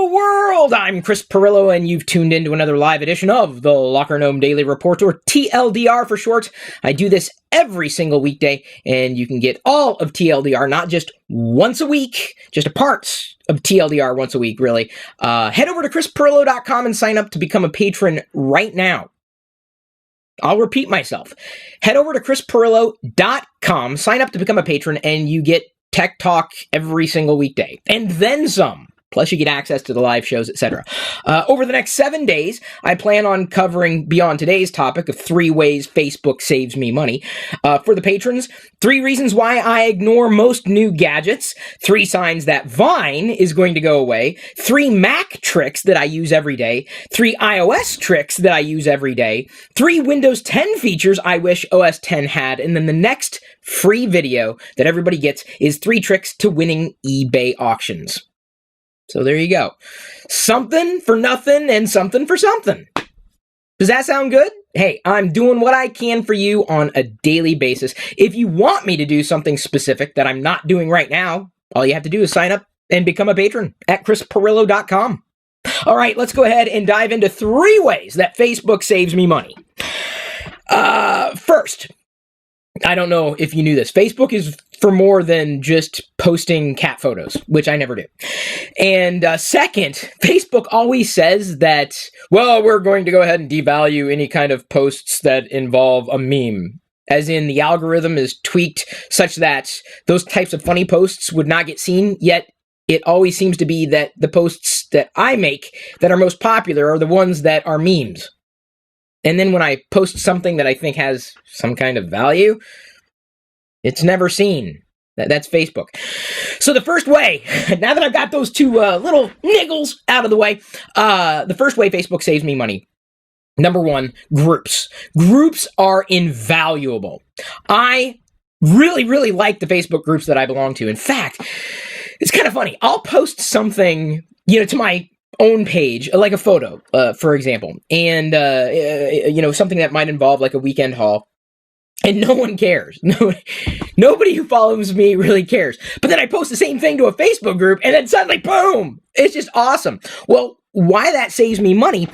world! I'm Chris Pirillo, and you've tuned into another live edition of the LockerGnome Daily Report, or TLDR for short. I do this every single weekday, and you can get all of TLDR, not just once a week, just a part of TLDR once a week, really. Head over to chrispirillo.com and sign up to become a patron right now. I'll repeat myself. Head over to chrispirillo.com, sign up to become a patron, and you get Tech Talk every single weekday, and then some. Plus, you get access to the live shows, etc. Over the next 7 days, I plan on covering beyond today's topic of 3 ways Facebook saves me money. For the patrons, 3 reasons why I ignore most new gadgets, 3 signs that Vine is going to go away, 3 Mac tricks that I use every day, 3 iOS tricks that I use every day, 3 Windows 10 features I wish OS 10 had, and then the next free video that everybody gets is 3 tricks to winning eBay auctions. So there you go. Something for nothing and something for something. Does that sound good? Hey, I'm doing what I can for you on a daily basis. If you want me to do something specific that I'm not doing right now, all you have to do is sign up and become a patron at chrispirillo.com. All right, let's go ahead and dive into 3 ways that Facebook saves me money. First, I don't know if you knew this. Facebook is for more than just posting cat photos, which I never do. And second, Facebook always says that, well, we're going to go ahead and devalue any kind of posts that involve a meme. As in, the algorithm is tweaked such that those types of funny posts would not get seen, yet it always seems to be that the posts that I make that are most popular are the ones that are memes. And then when I post something that I think has some kind of value, it's never seen. That's Facebook. So the first way, now that I've got those 2 little niggles out of the way, the first way Facebook saves me money. Number 1, groups. Groups are invaluable. I really, really like the Facebook groups that I belong to. In fact, it's kind of funny. I'll post something, to my own page, like a photo, for example, and, something that might involve like a weekend haul, and no one cares. Nobody who follows me really cares. But then I post the same thing to a Facebook group, and then suddenly, boom, it's just awesome. Well, why that saves me money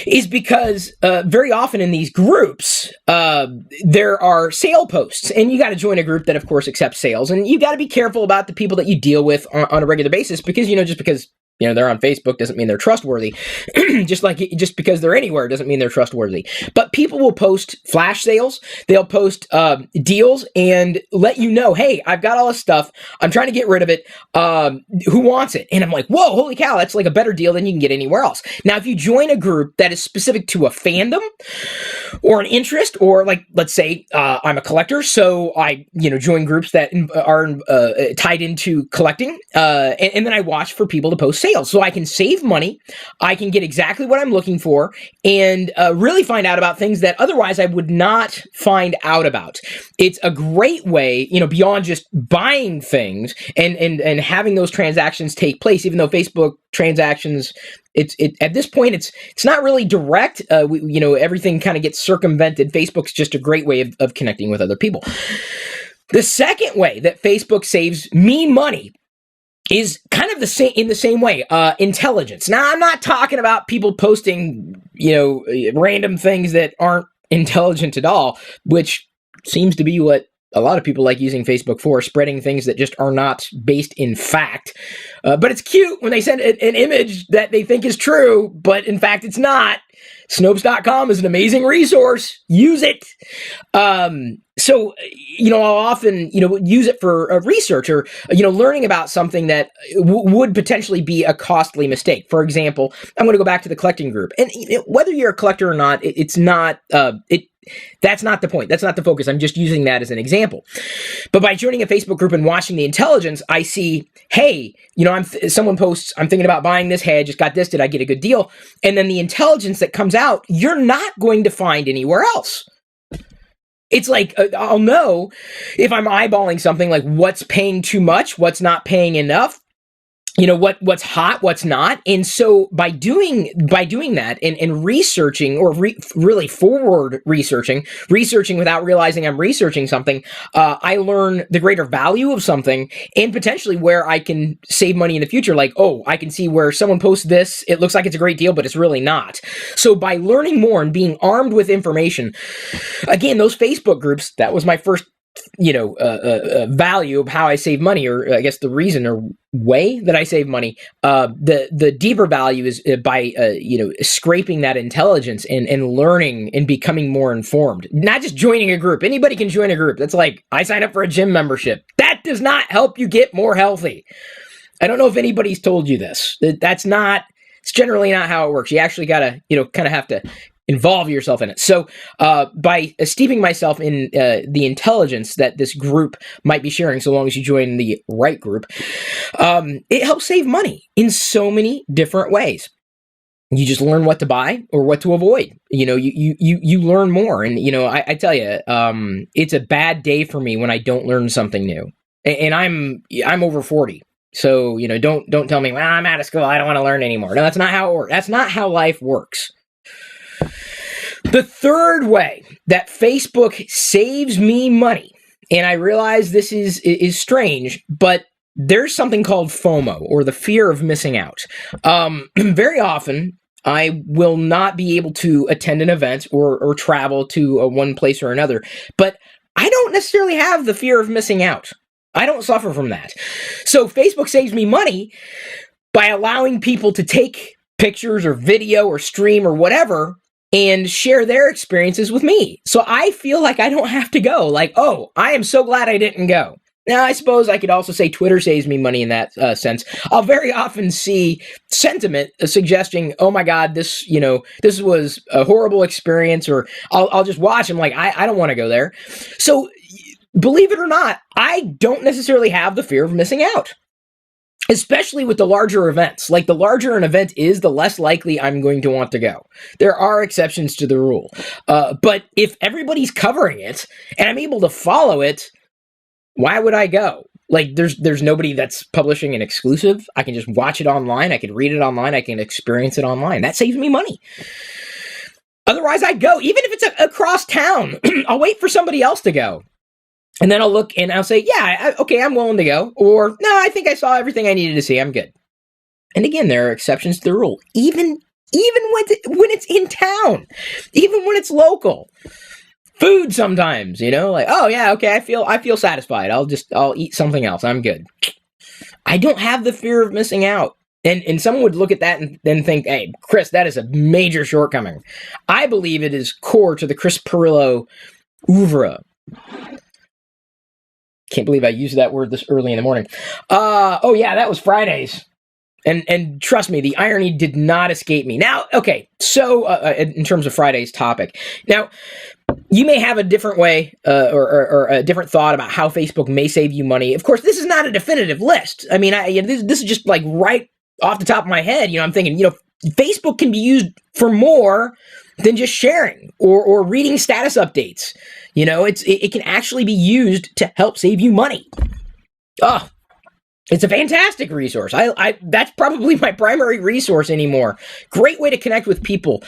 is because very often in these groups, there are sale posts, and you got to join a group that, of course, accepts sales, and you got to be careful about the people that you deal with on a regular basis, because, just because they're on Facebook doesn't mean they're trustworthy. just because they're anywhere doesn't mean they're trustworthy. But people will post flash sales. They'll post deals and let you know, hey, I've got all this stuff. I'm trying to get rid of it. Who wants it? And I'm like, whoa, holy cow, that's like a better deal than you can get anywhere else. Now, if you join a group that is specific to a fandom or an interest, or like, let's say I'm a collector, so I, join groups that are tied into collecting, and then I watch for people to post sales. So I can save money, I can get exactly what I'm looking for, and really find out about things that otherwise I would not find out about. It's a great way, beyond just buying things and having those transactions take place, even though Facebook transactions, at this point, it's not really direct. Everything kind of gets circumvented. Facebook's just a great way of connecting with other people. The second way that Facebook saves me money is kind of in the same way, intelligence. Now, I'm not talking about people posting, random things that aren't intelligent at all, which seems to be what a lot of people like using Facebook for, spreading things that just are not based in fact. But it's cute when they send an image that they think is true, but in fact it's not. Snopes.com is an amazing resource. Use it. So, I'll often, use it for research or, learning about something that would potentially be a costly mistake. For example, I'm going to go back to the collecting group. And whether you're a collector or not, it's not, that's not the point. That's not the focus. I'm just using that as an example. But by joining a Facebook group and watching the intelligence, I see, hey, someone posts, I'm thinking about buying this. Hey, I just got this. Did I get a good deal? And then the intelligence that comes out, you're not going to find anywhere else. It's like, I'll know if I'm eyeballing something, like what's paying too much, what's not paying enough. what's hot, what's not. And so by doing that and researching, or really forward researching without realizing I'm researching something, I learn the greater value of something and potentially where I can save money in the future. Like, oh, I can see where someone posts this, it looks like it's a great deal, but it's really not. So by learning more and being armed with information, again, those Facebook groups, that was my first value of how I save money, or I guess the reason or way that I save money. The deeper value is by scraping that intelligence and learning and becoming more informed. Not just joining a group. Anybody can join a group. That's like, I signed up for a gym membership. That does not help you get more healthy. I don't know if anybody's told you this. It's generally not how it works. You actually gotta, kind of have to involve yourself in it. So by steeping myself in the intelligence that this group might be sharing, so long as you join the right group, it helps save money in so many different ways. You just learn what to buy or what to avoid. You learn more. And, I tell you, it's a bad day for me when I don't learn something new. And I'm over 40. So, don't tell me, well, I'm out of school, I don't want to learn anymore. No, that's not how it works. That's not how life works. The third way that Facebook saves me money, and I realize this is strange, but there's something called FOMO, or the fear of missing out. Very often, I will not be able to attend an event or travel to one place or another, but I don't necessarily have the fear of missing out. I don't suffer from that. So Facebook saves me money by allowing people to take pictures or video or stream or whatever and share their experiences with me. So I feel like I don't have to go. Like, oh, I am so glad I didn't go. Now, I suppose I could also say Twitter saves me money in that sense. I'll very often see sentiment suggesting, oh my God, this was a horrible experience, or I'll just watch. I'm like, I don't want to go there. So believe it or not, I don't necessarily have the fear of missing out. Especially with the larger events. Like, the larger an event is, the less likely I'm going to want to go. There are exceptions to the rule. But if everybody's covering it and I'm able to follow it, why would I go? Like, there's nobody that's publishing an exclusive. I can just watch it online. I can read it online. I can experience it online. That saves me money. Otherwise, I'd go. Even if it's across town, I'll wait for somebody else to go. And then I'll look and I'll say, yeah, okay, I'm willing to go. Or, no, I think I saw everything I needed to see. I'm good. And again, there are exceptions to the rule. Even when it's in town. Even when it's local. Food sometimes, like, oh, yeah, okay, I feel satisfied. I'll eat something else. I'm good. I don't have the fear of missing out. And someone would look at that and then think, hey, Chris, that is a major shortcoming. I believe it is core to the Chris Pirillo oeuvre. Can't believe I used that word this early in the morning. Oh yeah, that was Fridays. And trust me, the irony did not escape me. Now, okay, so in terms of Friday's topic. Now, you may have a different way or a different thought about how Facebook may save you money. Of course, this is not a definitive list. I mean, this is just like right off the top of my head. I'm thinking, Facebook can be used for more than just sharing or reading status updates. It can actually be used to help save you money. Oh, it's a fantastic resource. That's probably my primary resource anymore. Great way to connect with people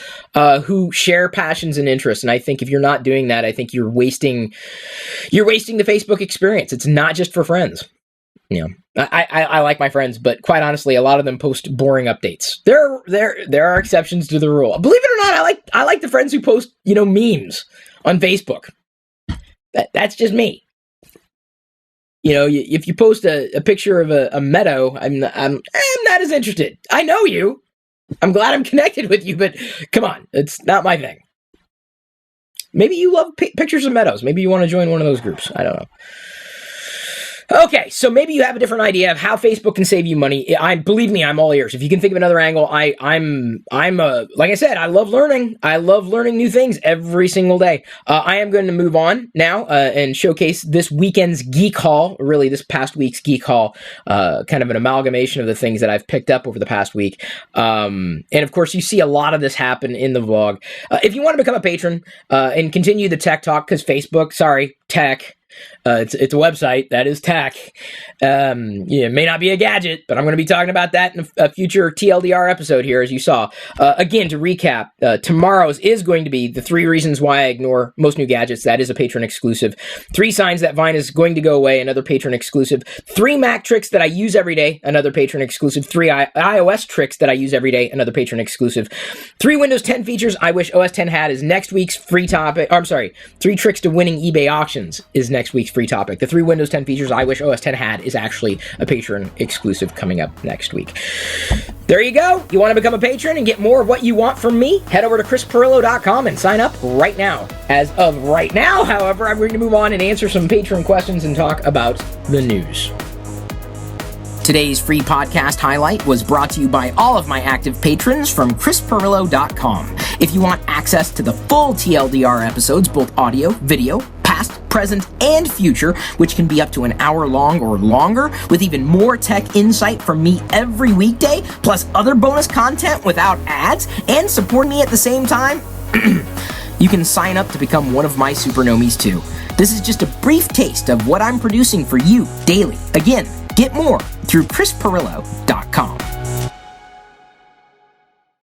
who share passions and interests. And I think if you're not doing that, I think you're wasting the Facebook experience. It's not just for friends. I like my friends, but quite honestly, a lot of them post boring updates. There are exceptions to the rule. Believe it or not, I like the friends who post memes on Facebook. That's just me. If you post a picture of a meadow, I'm not as interested. I know you. I'm glad I'm connected with you, but come on, it's not my thing. Maybe you love pictures of meadows. Maybe you want to join one of those groups. I don't know. Okay, so maybe you have a different idea of how Facebook can save you money. Believe me, I'm all ears. If you can think of another angle, I'm like I said, I love learning. I love learning new things every single day. I am going to move on now and showcase this weekend's Geek Haul, really this past week's Geek Haul, kind of an amalgamation of the things that I've picked up over the past week. And of course, you see a lot of this happen in the vlog. If you want to become a patron and continue the tech talk, because Facebook, tech. It's a website that is tech. It may not be a gadget, but I'm going to be talking about that in a future TLDR episode here, as you saw. Again, to recap, tomorrow's is going to be the 3 reasons why I ignore most new gadgets. That is a patron exclusive. 3 signs that Vine is going to go away, another patron exclusive. 3 Mac tricks that I use every day, another patron exclusive. 3 iOS tricks that I use every day, another patron exclusive. 3 Windows 10 features I wish OS 10 had is next week's free topic. 3 tricks to winning eBay auctions is next week's free topic. The 3 Windows 10 features I wish OS 10 had is actually a patron exclusive coming up next week. There you go. You want to become a patron and get more of what you want from me? Head over to chrispirillo.com and sign up right now. As of right now, however, I'm going to move on and answer some patron questions and talk about the news. Today's free podcast highlight was brought to you by all of my active patrons from chrispirillo.com. If you want access to the full TLDR episodes, both audio, video, past, present, and future, which can be up to an hour long or longer, with even more tech insight from me every weekday, plus other bonus content without ads, and support me at the same time, you can sign up to become one of my supernomies too. This is just a brief taste of what I'm producing for you daily. Again, get more through chrispirillo.com.